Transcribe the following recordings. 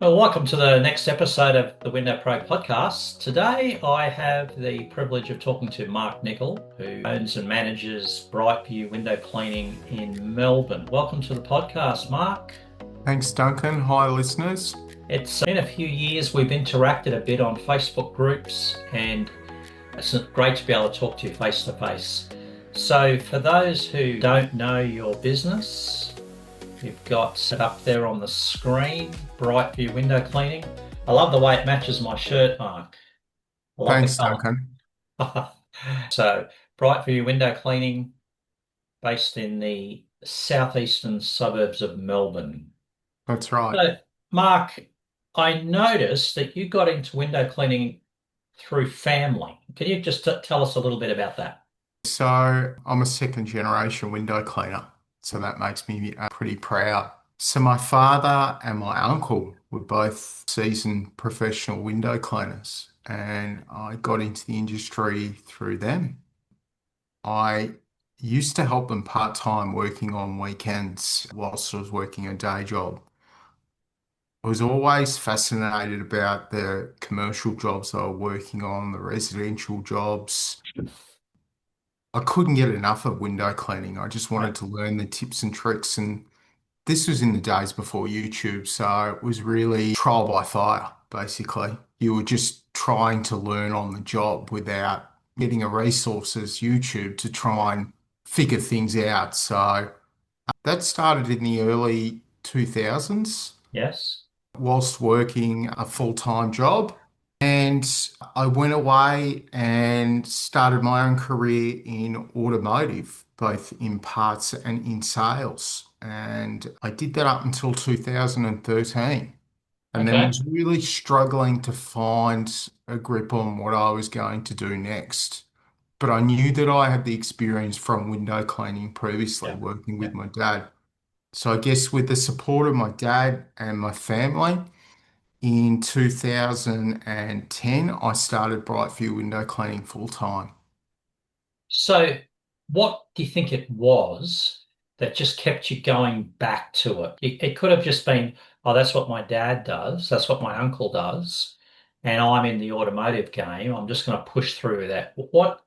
Well, welcome to the next episode of the Window Pro podcast. Today, I have the privilege of talking to Mark Nicol, who owns and manages Brightview Window Cleaning in Melbourne. Welcome to the podcast, Mark. Thanks, Duncan. Hi, listeners. It's been a few years. We've interacted a bit on Facebook groups, and it's great to be able to talk to you face to face. So, for those who don't know your business, you've got set up there on the screen, Brightview Window Cleaning. I love the way it matches my shirt, Mark. I love the Thanks, Duncan. colour. So, Brightview Window Cleaning, based in the southeastern suburbs of Melbourne. That's right. So, Mark, I noticed that you got into window cleaning through family. Can you just tell us a little bit about that? So, I'm a second generation window cleaner. So, that makes me pretty proud. So, my father and my uncle were both seasoned professional window cleaners, and I got into the industry through them. I used to help them part-time working on weekends whilst I was working a day job. I was always fascinated about the commercial jobs I was working on, the residential jobs. I couldn't get enough of window cleaning. I just Yeah. wanted to learn the tips and tricks. And this was in the days before YouTube. So it was really trial by fire, basically. You were just trying to learn on the job without getting a resource as YouTube to try and figure things out. So that started in the early 2000s Yes. whilst working a full-time job. And I went away and started my own career in automotive, both in parts and in sales. And I did that up until 2013. And then Okay. was really struggling to find a grip on what I was going to do next. But I knew that I had the experience from window cleaning previously, Yeah. working Yeah. with my dad. So I guess with the support of my dad and my family, in 2010, I started Brightview window cleaning full time. So, what do you think it was that just kept you going back to it? It could have just been, oh, that's what my dad does, that's what my uncle does, and I'm in the automotive game. I'm just going to push through that. What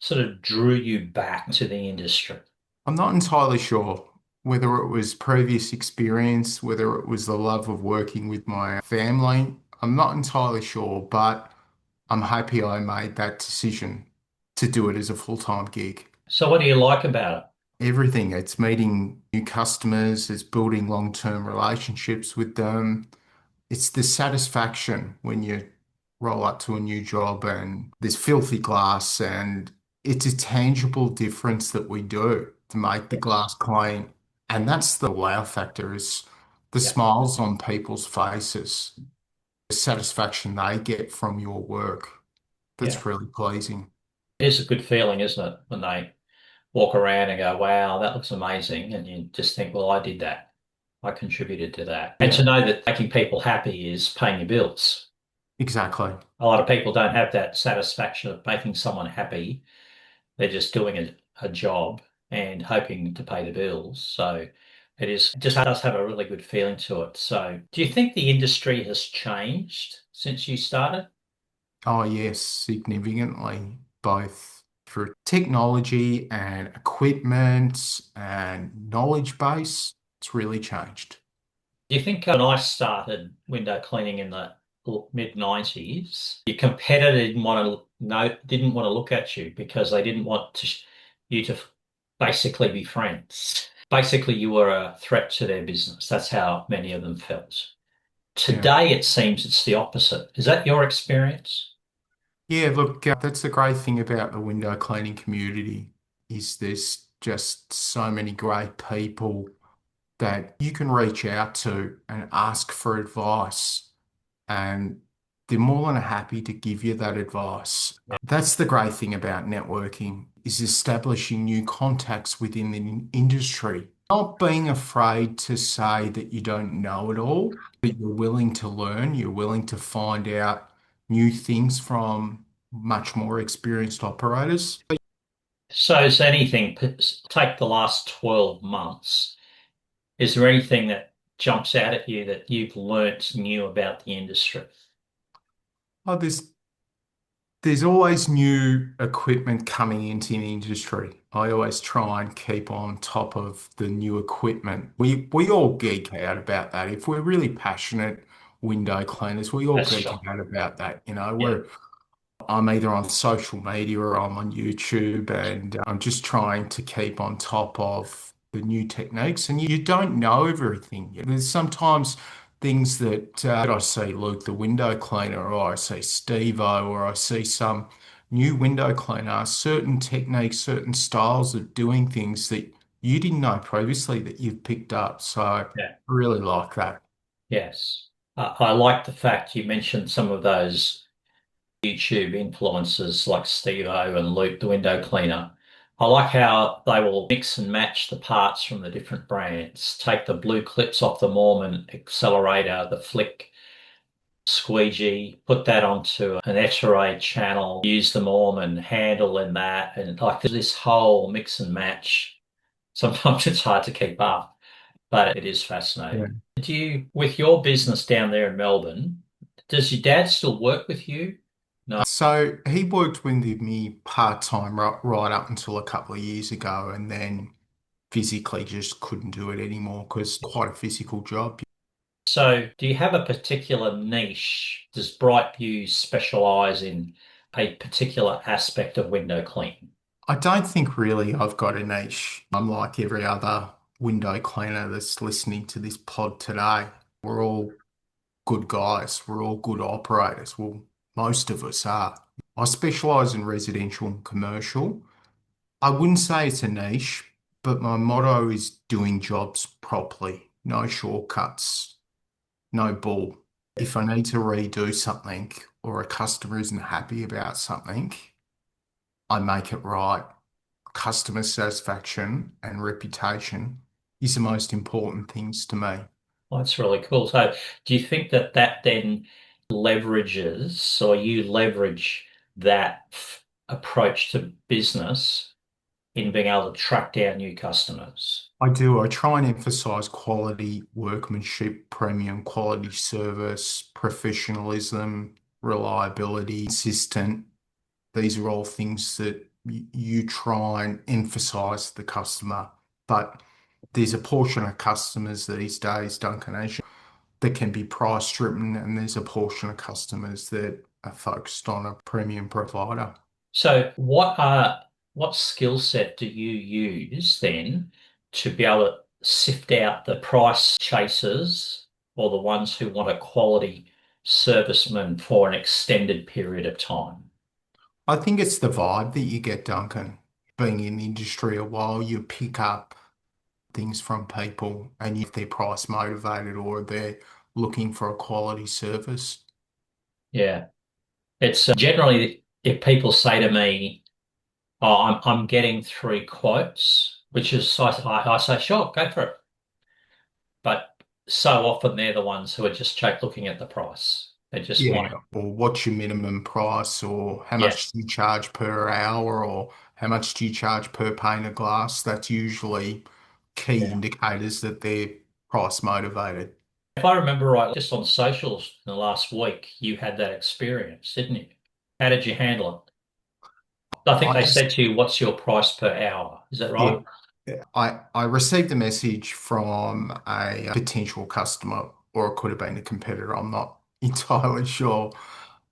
sort of drew you back to the industry? I'm not entirely sure whether it was previous experience, whether it was the love of working with my family. I'm not entirely sure, but I'm happy I made that decision to do it as a full-time gig. So, what do you like about it? Everything. It's meeting new customers, it's building long-term relationships with them. It's the satisfaction when you roll up to a new job and there's filthy glass, and it's a tangible difference that we do to make the Yes. glass clean. And that's the wow factor is the Yeah. smiles on people's faces, the satisfaction they get from your work. Yeah. That's really pleasing. It is a good feeling, isn't it, when they walk around and go, wow, that looks amazing. And you just think, well, I did that. I contributed to that. And Yeah, to know that making people happy is paying your bills. exactly. A lot of people don't have that satisfaction of making someone happy. They're just doing a job and hoping to pay the bills. So it just does have a really good feeling to it. So do you think the industry has changed since you started? Oh, yes, significantly, both through technology and equipment and knowledge base. It's really changed. Do you think when I started window cleaning in the mid 90s, your competitor didn't want to look at you because they didn't want you to basically be friends. Basically, you were a threat to their business. That's how many of them felt. Yeah. Today, it seems it's the opposite. Is that your experience? Yeah, look, that's the great thing about the window cleaning community is there's just so many great people that you can reach out to and ask for advice, and they're more than happy to give you that advice. Yeah. That's the great thing about networking is establishing new contacts within the industry. Not being afraid to say that you don't know it all, but you're willing to learn, you're willing to find out new things from much more experienced operators. So, take the last 12 months. Is there anything that jumps out at you that you've learnt new about the industry? Oh, there's always new equipment coming into the industry. I always try and keep on top of the new equipment. We all geek out about that. If we're really passionate window cleaners, we all That's geek right. out about that. Yeah. I'm either on social media or I'm on YouTube, and I'm just trying to keep on top of the new techniques. And you don't know everything. There's sometimes things that I see Luke the window cleaner, or I see Steve-O, or I see some new window cleaner, certain techniques, certain styles of doing things that you didn't know previously that you've picked up. So I Yeah. really like that. Yes. I like the fact you mentioned some of those YouTube influencers like Steve-O and Luke, the window cleaner. I like how they will mix and match the parts from the different brands. Take the blue clips off the Mormon accelerator, the flick squeegee, put that onto an X-ray channel, use the Mormon handle in that, and like this whole mix and match. Sometimes it's hard to keep up, but it is fascinating. Do you, with your business down there in Melbourne, does your dad still work with you? No. So he worked with me part-time right up until a couple of years ago, and then physically just couldn't do it anymore because quite a physical job. So, do you have a particular niche? Does Brightview specialize in a particular aspect of window cleaning? I don't think really I've got a niche. I'm like every other window cleaner that's listening to this pod today. We're all good guys. We're all good operators. Well, most of us are. I specialize in residential and commercial. I wouldn't say it's a niche, but my motto is doing jobs properly. No shortcuts, no bull. If I need to redo something or a customer isn't happy about something, I make it right. Customer satisfaction and reputation is the most important things to me. Well, that's really cool. So, do you think that that then leverages, or you leverage that approach to business in being able to track down new customers? I do. I try and emphasize quality workmanship, premium quality service, professionalism, reliability, consistent. These are all things that you try and emphasize the customer. But there's a portion of customers these days, Duncan, as that can be price driven, and there's a portion of customers that are focused on a premium provider. So, what skill set do you use then to be able to sift out the price chasers or the ones who want a quality serviceman for an extended period of time? I think it's the vibe that you get, Duncan. Being in the industry a while, you pick up things from people, and if they're price motivated or they're looking for a quality service. Yeah, it's generally if people say to me, "Oh, I'm getting three quotes," which is I say, "Sure, go for it." But so often they're the ones who are just looking at the price. They just Yeah. want it. Or what's your minimum price, or how Yeah, much do you charge per hour, or how much do you charge per pane of glass? That's usually key yeah. indicators that they're price motivated. If I remember right, just on socials in the last week, you had that experience, didn't you? How did you handle it? I think I they said to you, "What's your price per hour?" Is that Yeah, right? I received a message from a potential customer, or it could have been a competitor. I'm not entirely sure.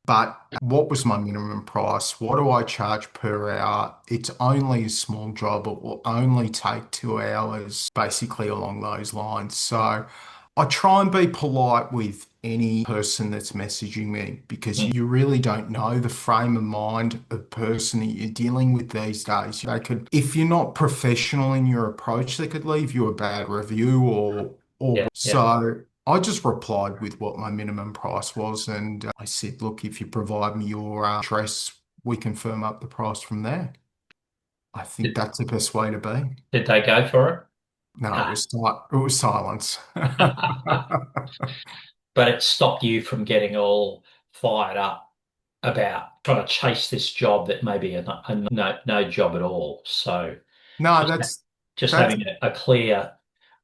But what was my minimum price? What do I charge per hour? It's only a small job. It will only take 2 hours, basically along those lines. So I try and be polite with any person that's messaging me because Mm. you really don't know the frame of mind of person that you're dealing with these days. They could, if you're not professional in your approach, they could leave you a bad review or Yeah, yeah. so. I just replied with what my minimum price was, and I said, "Look, if you provide me your address, we can firm up the price from there." I think Did, that's the best way to be. did they go for it? No, No. it was silence. But it stopped you from getting all fired up about trying to chase this job that may be a no job at all. So No, just that's just that's having a clear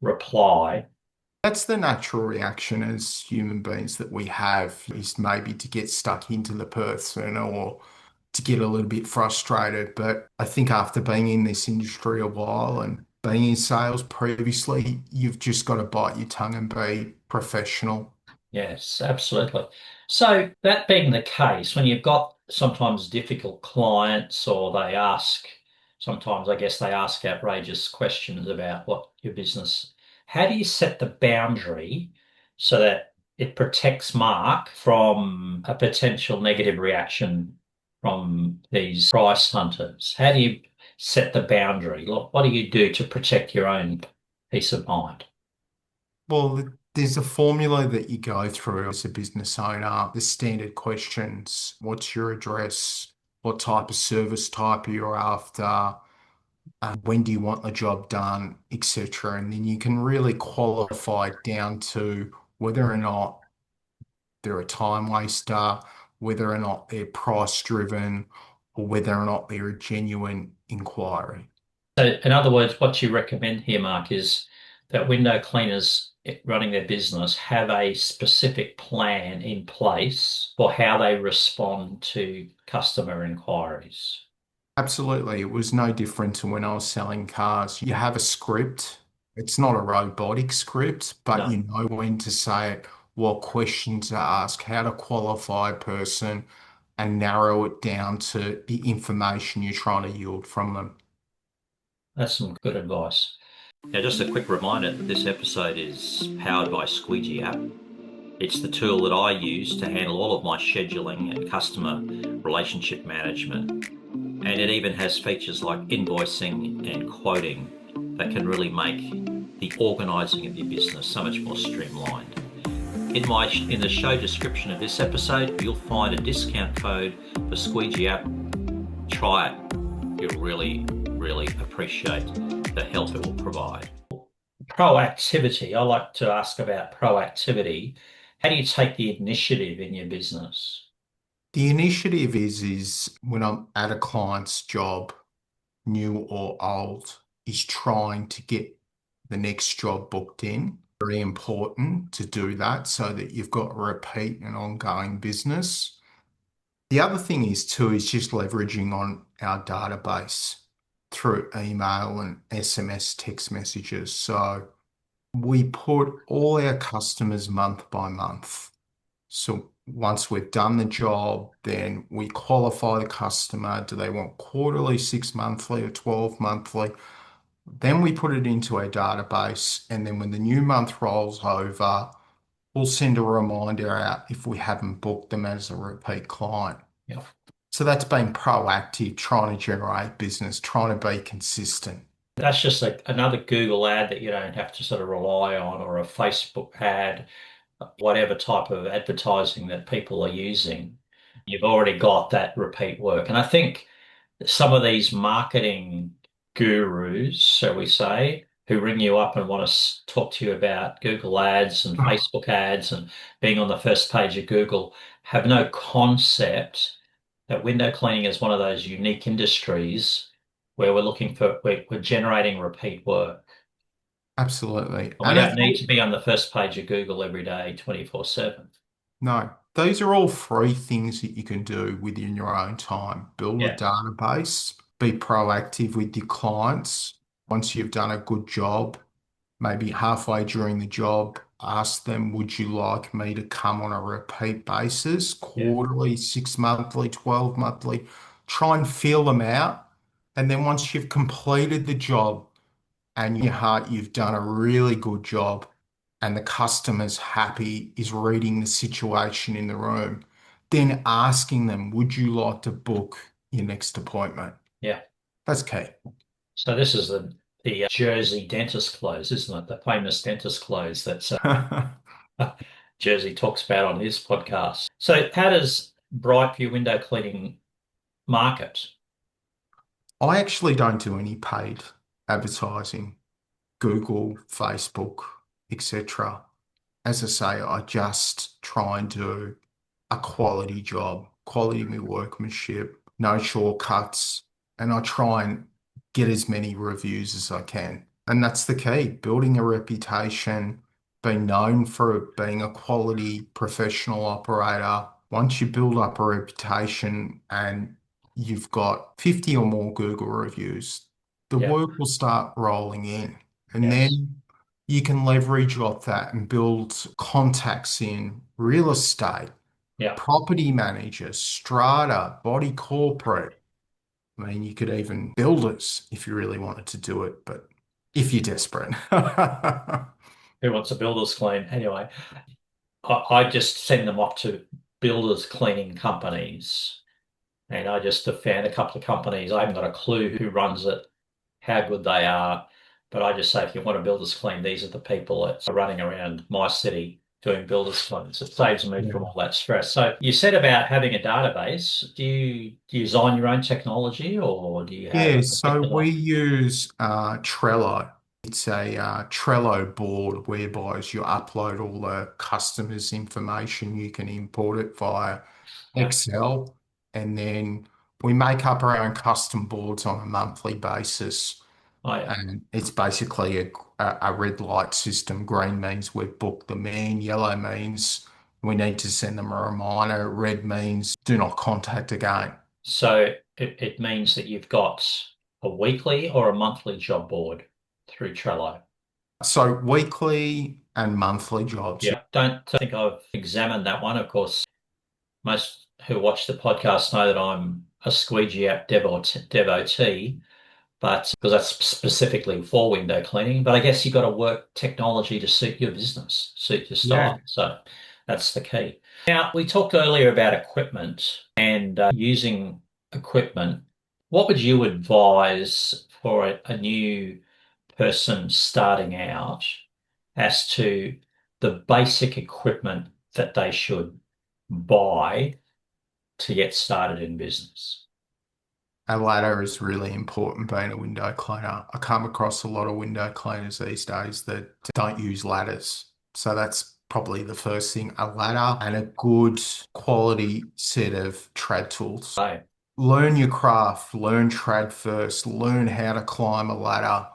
reply That's the natural reaction as human beings that we have is maybe to get stuck into the person or to get a little bit frustrated. But I think after being in this industry a while and being in sales previously, you've just got to bite your tongue and be professional. Yes, absolutely. So that being the case, when you've got sometimes difficult clients or they ask, sometimes I guess they ask outrageous questions about what your business, how do you set the boundary so that it protects Mark from a potential negative reaction from these price hunters? How do you set the boundary? What do you do to protect your own peace of mind? Well, there's a formula that you go through as a business owner, the standard questions. What's your address? What type of service type are you after? When do you want the job done, etc. And then you can really qualify it down to whether or not they're a time waster, whether or not they're price driven, or whether or not they're a genuine inquiry. So, in other words, what you recommend here, Mark, is that window cleaners running their business have a specific plan in place for how they respond to customer inquiries. Absolutely. It was no different to when I was selling cars. You have a script. It's not a robotic script, but No, you know when to say it, what questions to ask, how to qualify a person, and narrow it down to the information you're trying to yield from them. that's some good advice. Now, just a quick reminder that this episode is powered by Squeegee app. It's the tool that I use to handle all of my scheduling and customer relationship management. And it even has features like invoicing and quoting that can really make the organizing of your business so much more streamlined. In the show description of this episode, you'll find a discount code for Squeegee app. Try it. You'll really, really appreciate the help it will provide. Proactivity. I like to ask about proactivity. How do you take the initiative in your business? The initiative is when I'm at a client's job, new or old, is trying to get the next job booked in. Very important to do that so that you've got repeat and ongoing business. The other thing is too is just leveraging on our database through email and SMS text messages. So we put all our customers month by month. So once we've done the job, then we qualify the customer. Do they want quarterly, 6 monthly, or 12 monthly? Then we put it into our database. And then when the new month rolls over, we'll send a reminder out if we haven't booked them as a repeat client. Yeah. So that's being proactive, trying to generate business, trying to be consistent. That's just another Google ad that you don't have to sort of rely on, or a Facebook ad, whatever type of advertising that people are using. You've already got that repeat work. And I think some of these marketing gurus, shall we say, who ring you up and want to talk to you about Google ads and Facebook ads and being on the first page of Google, have no concept that window cleaning is one of those unique industries where we're generating repeat work. Absolutely. And we And don't it's need all, to be on the first page of Google every day, 24/7. no, those are all free things that you can do within your own time. Build a Yeah. database, be proactive with your clients. Once you've done a good job, maybe halfway during the job, ask them, would you like me to come on a repeat basis, Yeah. quarterly, 6 monthly, 12 monthly? Try and feel them out. And then once you've completed the job and in your heart you've done a really good job and the customer's happy, is reading the situation in the room, then asking them, would you like to book your next appointment? Yeah. That's key. So this is the Jersey dentist clothes, isn't it? The famous dentist clothes that Jersey talks about on his podcast. So how does Brightview window cleaning market? I actually don't do any paid advertising, Google, Facebook, etc. As I say, I just try and do a quality job, quality of my workmanship, no shortcuts, and I try and get as many reviews as I can. And that's the key, building a reputation, been known for being a quality professional operator. Once you build up a reputation and you've got 50 or more Google reviews, the Yeah. work will start rolling in. And Yes. then you can leverage off that and build contacts in real estate, Yeah. property managers, strata, body corporate. I mean, you could even builders if you really wanted to do it, but if you're desperate. Who wants a builder's clean? Anyway, I just send them off to builders cleaning companies. And I just have found a couple of companies. I haven't got a clue who runs it, how good they are. But I just say, if you want to builders clean, these are the people that are running around my city doing builders cleans. It saves me from all that stress. So you said about having a database. Do you design your own technology or do you have Yeah, a so we particular? use Trello. It's a Trello board whereby as you upload all the customers' information, you can import it via Yeah. Excel, and then we make up our own custom boards on a monthly basis. Oh, yeah. And it's basically a red light system. Green means we've booked the man, yellow means we need to send them a reminder, red means do not contact again. So it means that you've got a weekly or a monthly job board through Trello. So weekly and monthly jobs. Yeah. Don't think I've examined that one. Of course, most who watch the podcast know that I'm a Squeegee app devotee, but because that's specifically for window cleaning. But I guess you've got to work technology to suit your business, suit your Yeah. style. So that's the key. Now, we talked earlier about equipment and using equipment. What would you advise for a new person starting out as to the basic equipment that they should buy to get started in business? A ladder is really important being a window cleaner. I come across a lot of window cleaners these days that don't use ladders. So that's probably the first thing, a ladder and a good quality set of trad tools. So, Learn your craft, learn trad first, learn how to climb a ladder,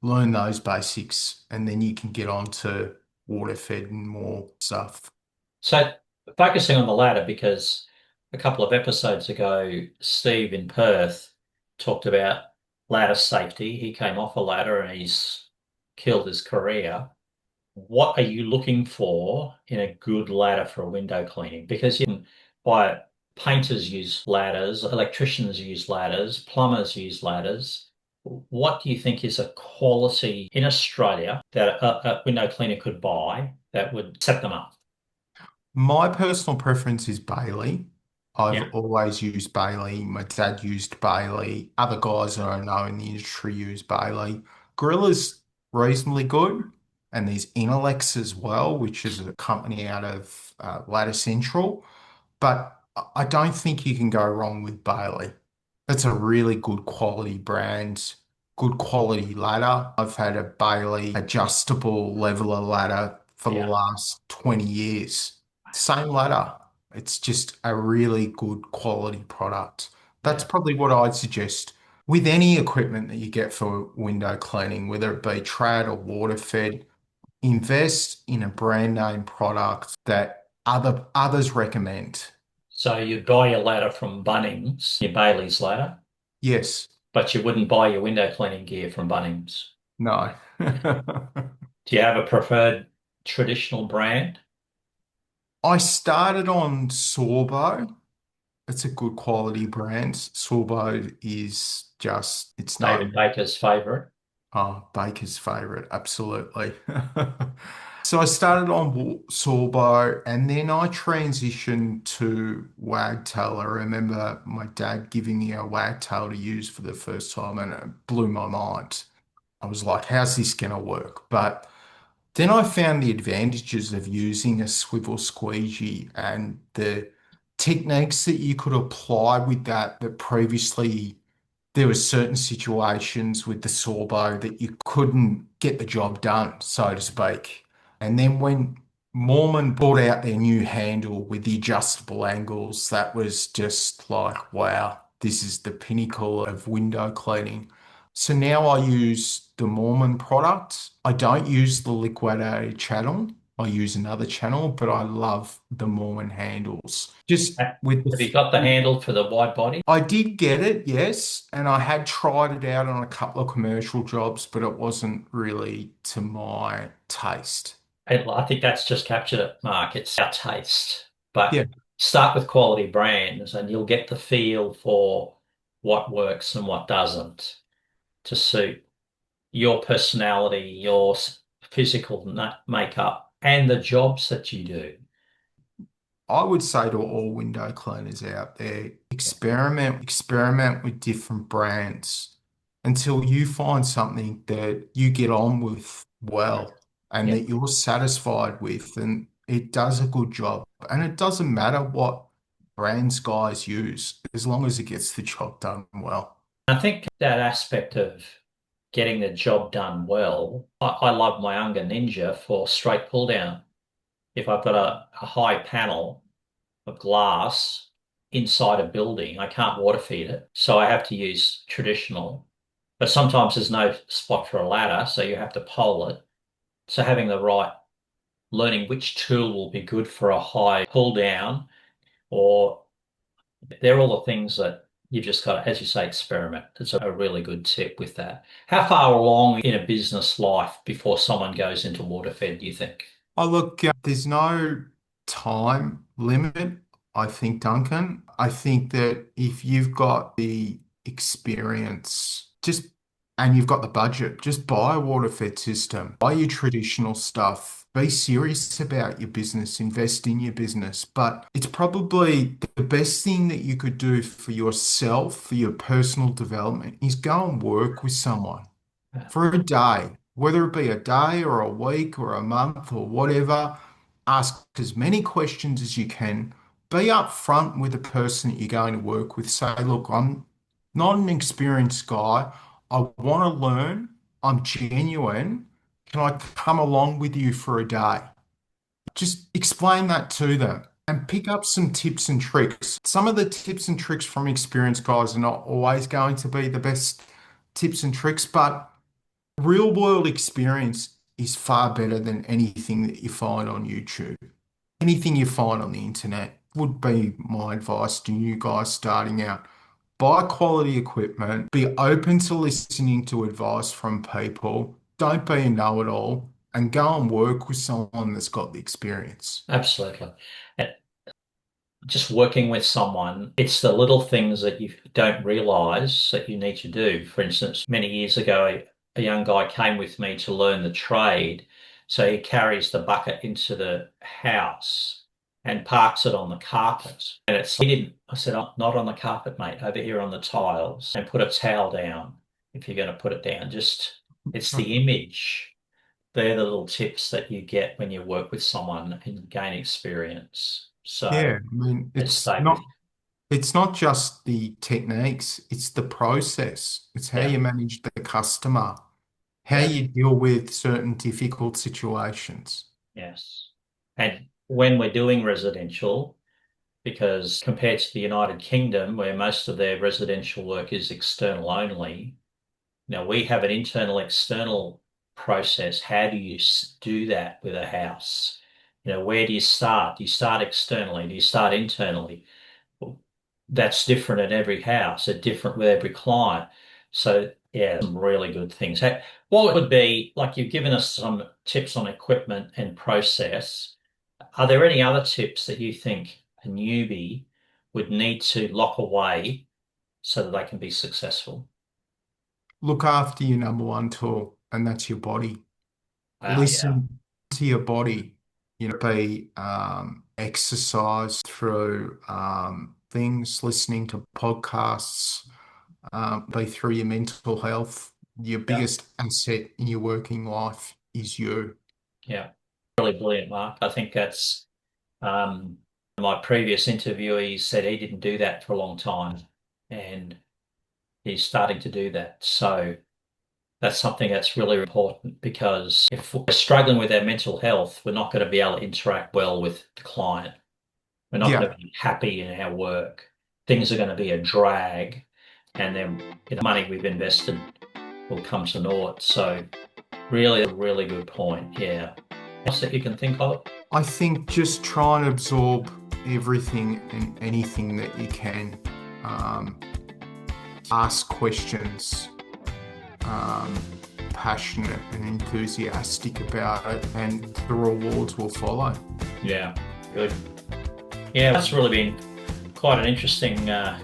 learn those basics, and then you can get on to water fed and more stuff. so focusing on the latter, because a couple of episodes ago, Steve in Perth talked about ladder safety. He came off a ladder and he's killed his career. What are you looking for in a good ladder for a window cleaning? Because you can buy painters use ladders, electricians use ladders, plumbers use ladders. What do you think is a quality in Australia that a window cleaner could buy that would set them up? My personal preference is Bailey. I've Yeah. always used Bailey. My dad used Bailey. Other guys that I know in the industry use Bailey. Gorilla's reasonably good. And there's Innolex as well, which is a company out of Ladder Central. But I don't think you can go wrong with Bailey. It's a really good quality brand, good quality ladder. I've had a Bailey adjustable leveler ladder for the Yeah. last 20 years. Same ladder. It's just a really good quality product. That's Yeah. probably what I'd suggest with any equipment that you get for window cleaning, whether it be trad or water fed, invest in a brand name product that others recommend. So you'd buy your ladder from Bunnings, your Bailey's ladder, Yes, but you wouldn't buy your window cleaning gear from Bunnings. no. Do you have a preferred traditional brand? I started on Sorbo. It's a good quality brand. Sorbo is just, it's David known. Baker's favorite. Oh, Baker's favorite, absolutely. So I started on Sorbo and then I transitioned to Wagtail. I remember my dad giving me a Wagtail to use for the first time and it blew my mind. I was like, how's this going to work? But then I found the advantages of using a swivel squeegee and the techniques that you could apply with that previously there were certain situations with the Sorbo that you couldn't get the job done, so to speak. And then when Mormon brought out their new handle with the adjustable angles, that was just like, wow, this is the pinnacle of window cleaning. So now I use the Mormon product. I don't use the liquidated channel. I use another channel, but I love the Mormon handles. Just with Have you got the handle for the wide body? I did get it, yes, and I had tried it out on a couple of commercial jobs, but it wasn't really to my taste. I think that's just captured it, Mark. It's our taste. But Yeah, start with quality brands and you'll get the feel for what works and what doesn't to suit your personality, your physical makeup, and the jobs that you do. I would say to all window cleaners out there, experiment with different brands until you find something that you get on with well and Yeah. that you're satisfied with and it does a good job. And it doesn't matter what brands guys use as long as it gets the job done well. I think that aspect of getting the job done well, I love my Unger Ninja for straight pull down. If I've got a high panel of glass inside a building, I can't water feed it. So I have to use traditional. But sometimes there's no spot for a ladder, so you have to pole it. So having the right, learning which tool will be good for a high pull down, or they're all the things that you've just got to, as you say, experiment. It's a really good tip with that. How far along in a business life before someone goes into water fed, do you think? Oh, look, there's no time limit, I think, Duncan. I think that if you've got the experience, just and you've got the budget, just buy a water fed system, buy your traditional stuff, be serious about your business, invest in your business. But it's probably the best thing that you could do for yourself, for your personal development, is go and work with someone for a day, whether it be a day or a week or a month or whatever. Ask as many questions as you can. Be upfront with the person that you're going to work with. Say, look, I'm not an experienced guy. I want to learn. I'm genuine. Can I come along with you for a day? Just explain that to them and pick up some tips and tricks. Some of the tips and tricks from experienced guys are not always going to be the best tips and tricks, but real world experience is far better than anything that you find on YouTube. Anything you find on the internet would be my advice to you guys starting out. Buy quality equipment, be open to listening to advice from people, don't be a know-it-all, and go and work with someone that's got the experience. Absolutely. And just working with someone, it's the little things that you don't realize that you need to do. For instance, many years ago, a young guy came with me to learn the trade. So he carries the bucket into the house and parks it on the carpet. And he didn't, I said, "Oh, not on the carpet, mate, over here on the tiles, and put a towel down if you're going to put it down." Just, it's the image. They're the little tips that you get when you work with someone and gain experience. So Yeah, I mean, they stay with you. it's not just the techniques, it's the process. It's how Yeah, you manage the customer, how yeah, you deal with certain difficult situations. yes. And when we're doing residential, because compared to the United Kingdom, where most of their residential work is external only, now we have an internal external process. How do you do that with a house? Where do you start? Do you start externally? Do you start internally? That's different in every house, it's different with every client. So yeah, some really good things. What would be, like, you've given us some tips on equipment and process. Are there any other tips that you think a newbie would need to lock away so that they can be successful? Look after your number one tool, and that's your body. Wow, yeah, Listen to your body, be exercise through things, listening to podcasts, be through your mental health. Your yeah, biggest asset in your working life is you. yeah. Really brilliant, Mark. I think that's um, my previous interviewee said he didn't do that for a long time, and he's starting to do that. So that's something that's really important because if we're struggling with our mental health, we're not going to be able to interact well with the client. We're not going Yeah, to be happy in our work. Things are going to be a drag, and then money we've invested. will come to naught. So really, a really good point. Yeah. Else that you can think of? I think just try and absorb everything and anything that you can. Um, Ask questions, um, passionate and enthusiastic about it, and the rewards will follow. Yeah. Good. Yeah, that's really been quite an interesting, a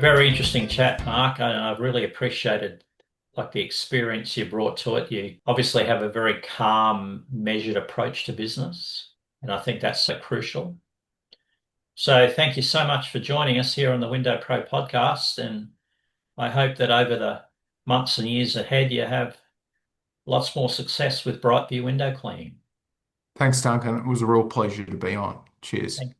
very interesting chat, Mark. And I've really appreciated like the experience you brought to it. You obviously have a very calm, measured approach to business, and I think that's so crucial. So thank you so much for joining us here on the Window Pro podcast, and I hope that over the months and years ahead, you have lots more success with Brightview window cleaning. Thanks, Duncan. It was a real pleasure to be on. Cheers. Thank